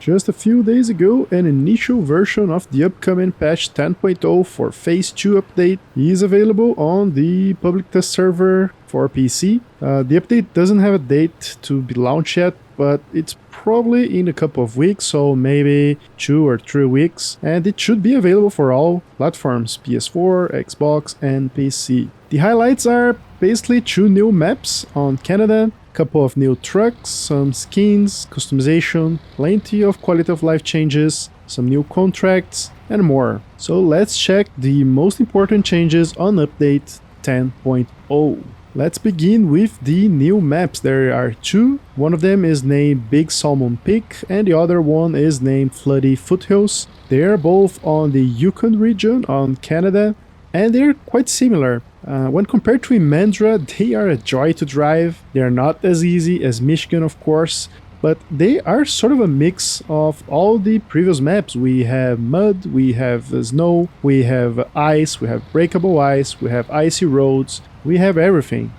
Just a few days ago, an initial version of the upcoming patch 10.0 for Phase 2 update is available on the public test server for PC. The update doesn't have a date to be launched yet, but it's probably in a couple of weeks, so maybe 2 or 3 weeks, and it should be available for all platforms, PS4, Xbox, and PC. The highlights are basically 2 new maps on Canada, couple of new trucks, some skins, customization, plenty of quality of life changes, some new contracts, and more. So let's check the most important changes on update 10.0. Let's begin with the new maps. There are 2. One of them is named Big Salmon Peak and the other one is named Floody Foothills. They are both on the Yokon region on Canada and they're quite similar. When compared to Imandra, they are a joy to drive. They are not as easy as Michigan, of course, but they are sort of a mix of all the previous maps. We have mud, we have snow, we have ice, we have breakable ice, we have icy roads, we have everything.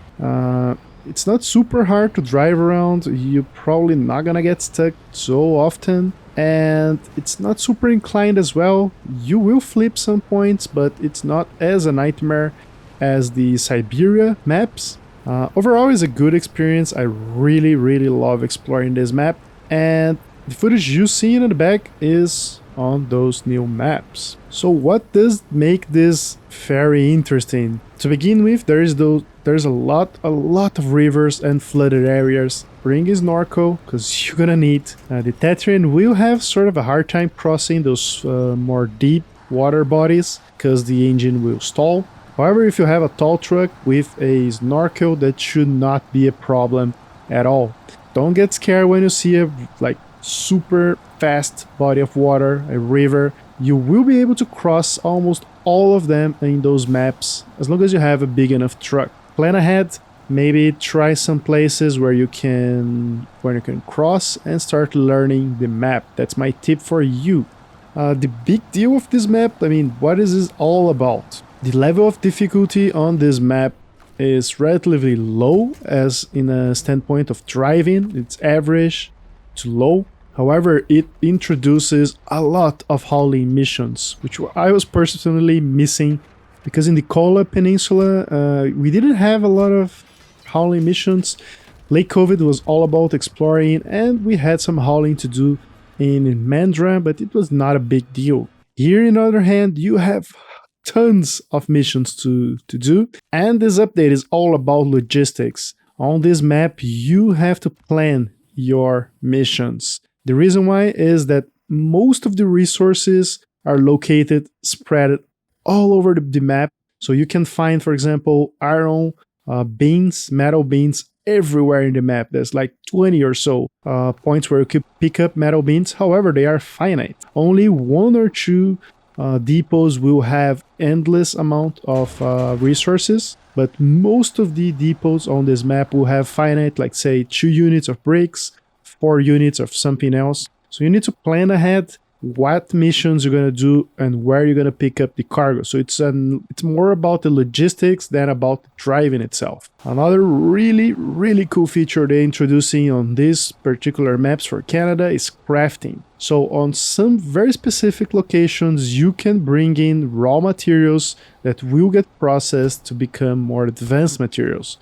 It's not super hard to drive around, you're probably not gonna get stuck so often, and it's not super inclined as well. You will flip some points, but it's not as a nightmare as the Siberia maps. Overall, it's a good experience. I really love exploring this map, and the footage you see in the back is on those new maps. So what does make this very interesting? To begin with, there's a lot of rivers and flooded areas. Bring a snorkel, because you're gonna need. The Tetrian will have sort of a hard time crossing those more deep water bodies, because the engine will stall. However, if you have a tall truck with a snorkel, that should not be a problem at all. Don't get scared when you see a super fast body of water, a river. You will be able to cross almost all of them in those maps as long as you have a big enough truck. Plan ahead, maybe try some places where you can cross and start learning the map. That's my tip for you. The big deal of this map, what is this all about? The level of difficulty on this map is relatively low as in a standpoint of driving. It's average to low. However, it introduces a lot of hauling missions, which I was personally missing because in the Kola Peninsula we didn't have a lot of hauling missions. Lake COVID was all about exploring and we had some hauling to do in Mandra, but it was not a big deal. Here, on the other hand, you have tons of missions to do, and this update is all about logistics. On this map, you have to plan your missions. The reason why is that most of the resources are located, spread all over the map. So you can find, for example, iron beans, metal beans everywhere in the map. There's like 20 or so points where you could pick up metal beans. However, they are finite. Only 1 or 2 depots will have endless amount of resources, but most of the depots on this map will have finite, like say 2 units of bricks, 4 units of something else. So you need to plan ahead what missions you're gonna do and where you're gonna pick up the cargo. So it's more about the logistics than about the driving itself. Another really cool feature they're introducing on these particular maps for Canada is crafting. So on some very specific locations, you can bring in raw materials that will get processed to become more advanced materials.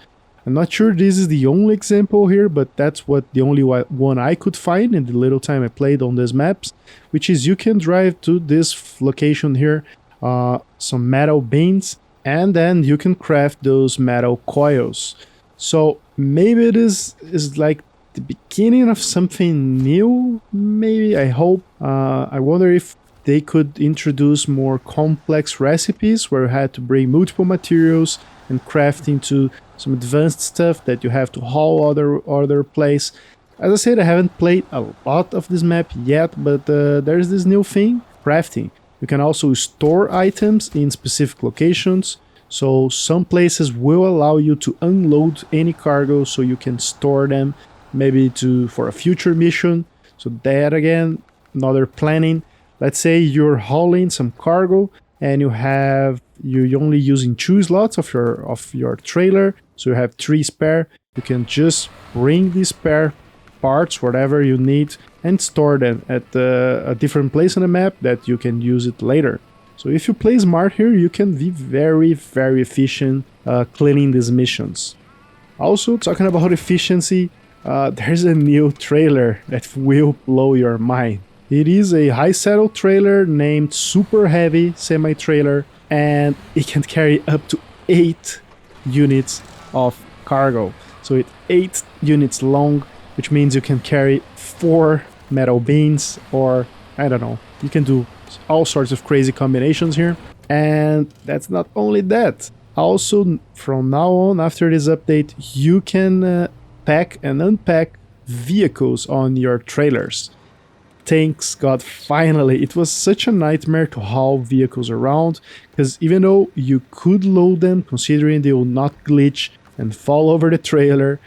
I'm not sure this is the only example here, but that's the only one I could find in the little time I played on these maps, which is you can drive to this location here, some metal beams, and then you can craft those metal coils. So maybe it is like the beginning of something new, maybe, I hope. I wonder if they could introduce more complex recipes where you had to bring multiple materials and craft into some advanced stuff that you have to haul other place. As I said, I haven't played a lot of this map yet, but there's this new thing, crafting. You can also store items in specific locations, so some places will allow you to unload any cargo so you can store them maybe for a future mission. So that again, another planning. Let's say you're hauling some cargo and you're only using 2 slots of your trailer, so you have 3 spare. You can just bring the spare parts, whatever you need, and store them at a different place on the map that you can use it later. So if you play smart here, you can be very, very efficient cleaning these missions. Also, talking about efficiency, there's a new trailer that will blow your mind. It is a high saddle trailer named Super Heavy Semi-Trailer, and it can carry up to 8 units of cargo. So it's 8 units long, which means you can carry 4 metal beams, or I don't know, you can do all sorts of crazy combinations here. And that's not only that. Also, from now on, after this update, you can pack and unpack vehicles on your trailers. Thanks God, finally. It was such a nightmare to haul vehicles around, because even though you could load them, considering they will not glitch and fall over the trailer,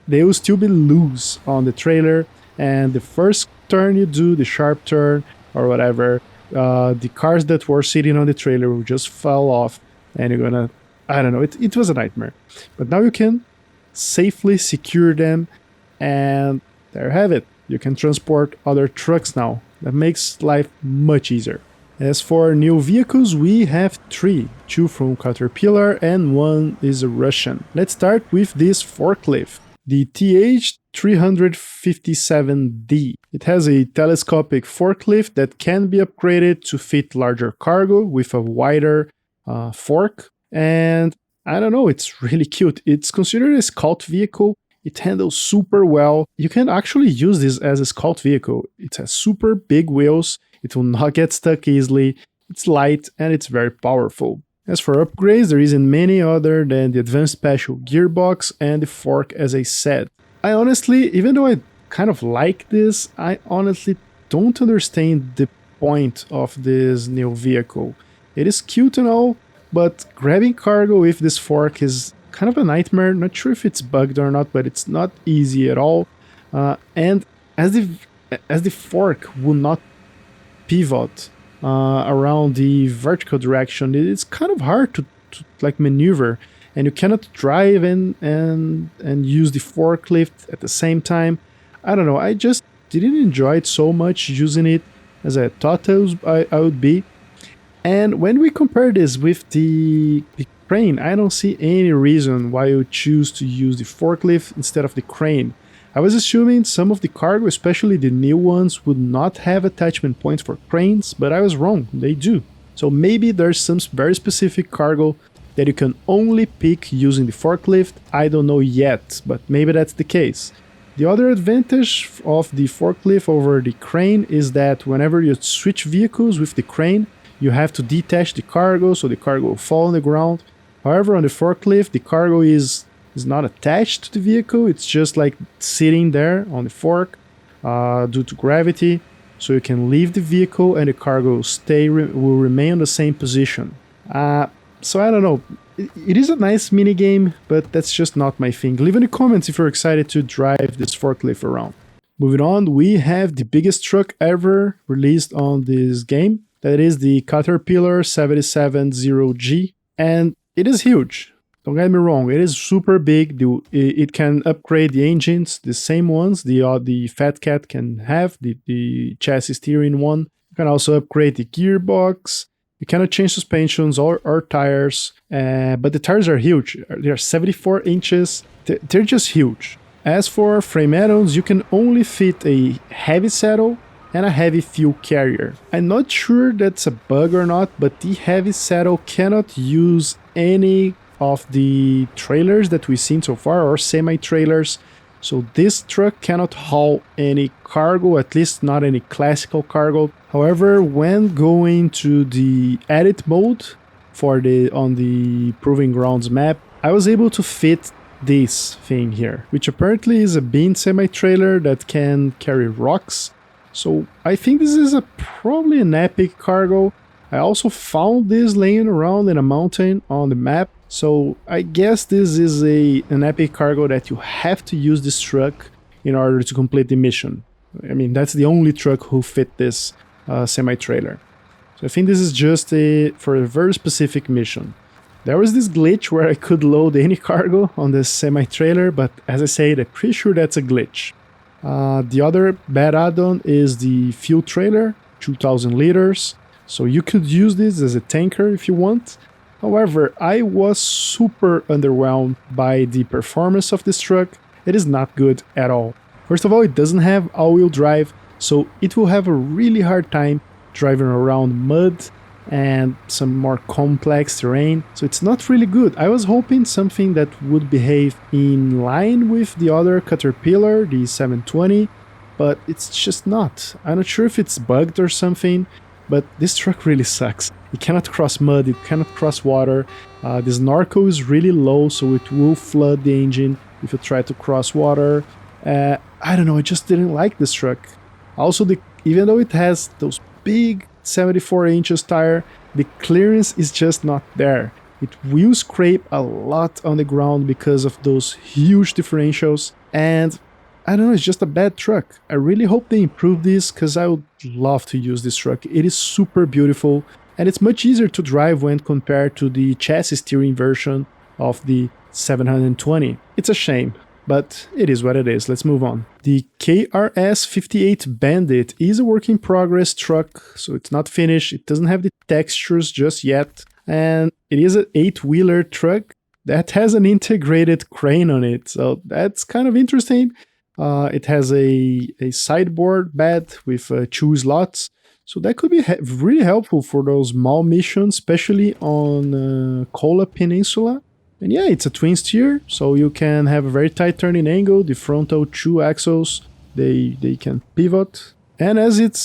they will still be loose on the trailer, and the first turn you do, the sharp turn or whatever, the cars that were sitting on the trailer will just fall off, and you're gonna, I don't know, it was a nightmare. But now you can safely secure them, and there you have it. You can transport other trucks now. That makes life much easier. As for new vehicles, we have 3. 2 from Caterpillar and 1 is a Russian. Let's start with this forklift, the TH357D. It has a telescopic forklift that can be upgraded to fit larger cargo with a wider fork. And I don't know, it's really cute. It's considered a scout vehicle. It handles super well. You can actually use this as a scout vehicle. It has super big wheels. It will not get stuck easily. It's light and it's very powerful. As for upgrades, there isn't many other than the advanced special gearbox and the fork, as I said. I honestly, even though I kind of like this, I honestly don't understand the point of this new vehicle. It is cute and all, but grabbing cargo with this fork is kind of a nightmare. Not sure if it's bugged or not, but it's not easy at all. And as the fork will not pivot around the vertical direction, it's kind of hard to like maneuver, and you cannot drive and use the forklift at the same time. I don't know, I just didn't enjoy it so much using it as I thought I would be. And when we compare this with the crane, I don't see any reason why you choose to use the forklift instead of the crane. I was assuming some of the cargo, especially the new ones, would not have attachment points for cranes, but I was wrong, they do. So maybe there's some very specific cargo that you can only pick using the forklift. I don't know yet, but maybe that's the case. The other advantage of the forklift over the crane is that whenever you switch vehicles with the crane, you have to detach the cargo, so the cargo will fall on the ground. However, on the forklift, the cargo is not attached to the vehicle. It's just like sitting there on the fork due to gravity. So you can leave the vehicle and the cargo will remain on the same position. So I don't know. It is a nice minigame, but that's just not my thing. Leave in the comments if you're excited to drive this forklift around. Moving on, we have the biggest truck ever released on this game. That is the Caterpillar 770G, and it is huge. Don't get me wrong, it is super big. It can upgrade the engines, the same ones the Fat Cat can have, the chassis steering one. You can also upgrade the gearbox. You cannot change suspensions or tires, but the tires are huge. They are 74 inches. They're just huge. As for frame add-ons, you can only fit a heavy saddle and a heavy fuel carrier. I'm not sure that's a bug or not, but the heavy saddle cannot use any of the trailers that we've seen so far, or semi-trailers. So this truck cannot haul any cargo, at least not any classical cargo. However, when going to the edit mode on the Proving Grounds map, I was able to fit this thing here, which apparently is a bean semi-trailer that can carry rocks. So I think this is probably an epic cargo. I also found this laying around in a mountain on the map. So I guess this is an epic cargo that you have to use this truck in order to complete the mission. I mean, that's the only truck who fit this semi-trailer. So I think this is just for a very specific mission. There was this glitch where I could load any cargo on this semi-trailer, but as I said, I'm pretty sure that's a glitch. The other bad add-on is the fuel trailer, 2000 liters. So you could use this as a tanker if you want. However, I was super underwhelmed by the performance of this truck. It is not good at all. First of all, it doesn't have all-wheel drive, so it will have a really hard time driving around mud and some more complex terrain, so it's not really good. I was hoping something that would behave in line with the other Caterpillar, the 720, but it's just not. I'm not sure if it's bugged or something, but this truck really sucks. It cannot cross mud, it cannot cross water, the snorkel is really low, so it will flood the engine if you try to cross water. I don't know, I just didn't like this truck. Also, even though it has those big 74 inches tire, the clearance is just not there. It will scrape a lot on the ground because of those huge differentials, and I don't know, it's just a bad truck. I really hope they improve this because I would love to use this truck. It is super beautiful and it's much easier to drive when compared to the chassis steering version of the 720. It's a shame, but it is what it is. Let's move on. The KRS-58 Bandit is a work in progress truck, so it's not finished. It doesn't have the textures just yet, and it is an 8-wheeler truck that has an integrated crane on it, so that's kind of interesting. It has a sideboard bed with 2 slots, so that could be really helpful for those small missions, especially on Kola Peninsula. And yeah, it's a twin steer, so you can have a very tight turning angle. The frontal 2 axles, they can pivot. And as it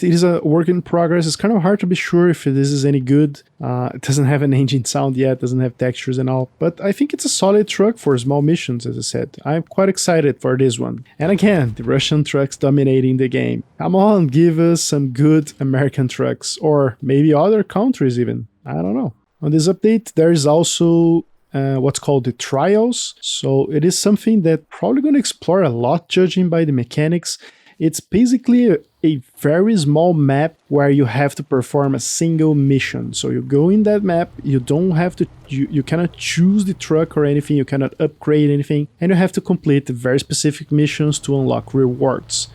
is a work in progress, it's kind of hard to be sure if this is any good. It doesn't have an engine sound yet, doesn't have textures and all. But I think it's a solid truck for small missions, as I said. I'm quite excited for this one. And again, the Russian trucks dominating the game. Come on, give us some good American trucks, or maybe other countries even. I don't know. On this update, there is also what's called the trials. So it is something that probably going to explore a lot, judging by the mechanics. It's basically a very small map where you have to perform a single mission. So you go in that map, you don't have to, you cannot choose the truck or anything, you cannot upgrade anything, and you have to complete very specific missions to unlock rewards.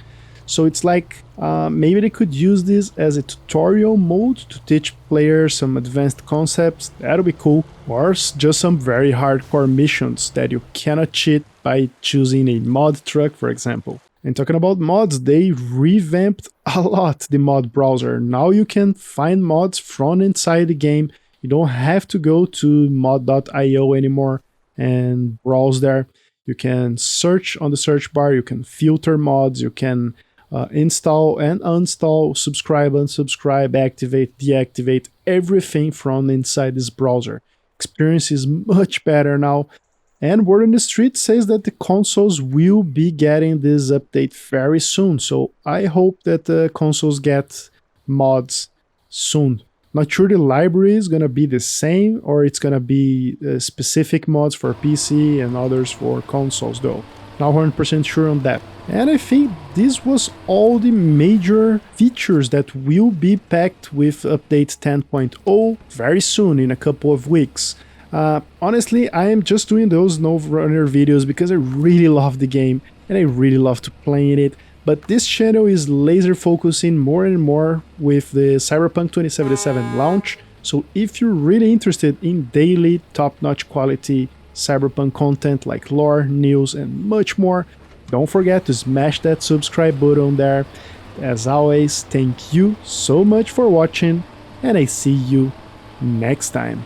So it's like, maybe they could use this as a tutorial mode to teach players some advanced concepts. That'll be cool. Or just some very hardcore missions that you cannot cheat by choosing a mod truck, for example. And talking about mods, they revamped a lot the mod browser. Now you can find mods from inside the game. You don't have to go to mod.io anymore and browse there. You can search on the search bar, you can filter mods, you can install and uninstall, subscribe, unsubscribe, activate, deactivate, everything from inside this browser. Experience is much better now. And word on the street says that the consoles will be getting this update very soon. So I hope that the consoles get mods soon. Not sure the library is going to be the same or it's going to be specific mods for PC and others for consoles though. Not 100% sure on that. And I think this was all the major features that will be packed with update 10.0 very soon, in a couple of weeks. Honestly, I am just doing those SnowRunner videos because I really love the game and I really love to play in it. But this channel is laser focusing more and more with the Cyberpunk 2077 launch. So if you're really interested in daily top-notch quality Cyberpunk content like lore, news, and much more, don't forget to smash that subscribe button there. As always, thank you so much for watching, and I see you next time.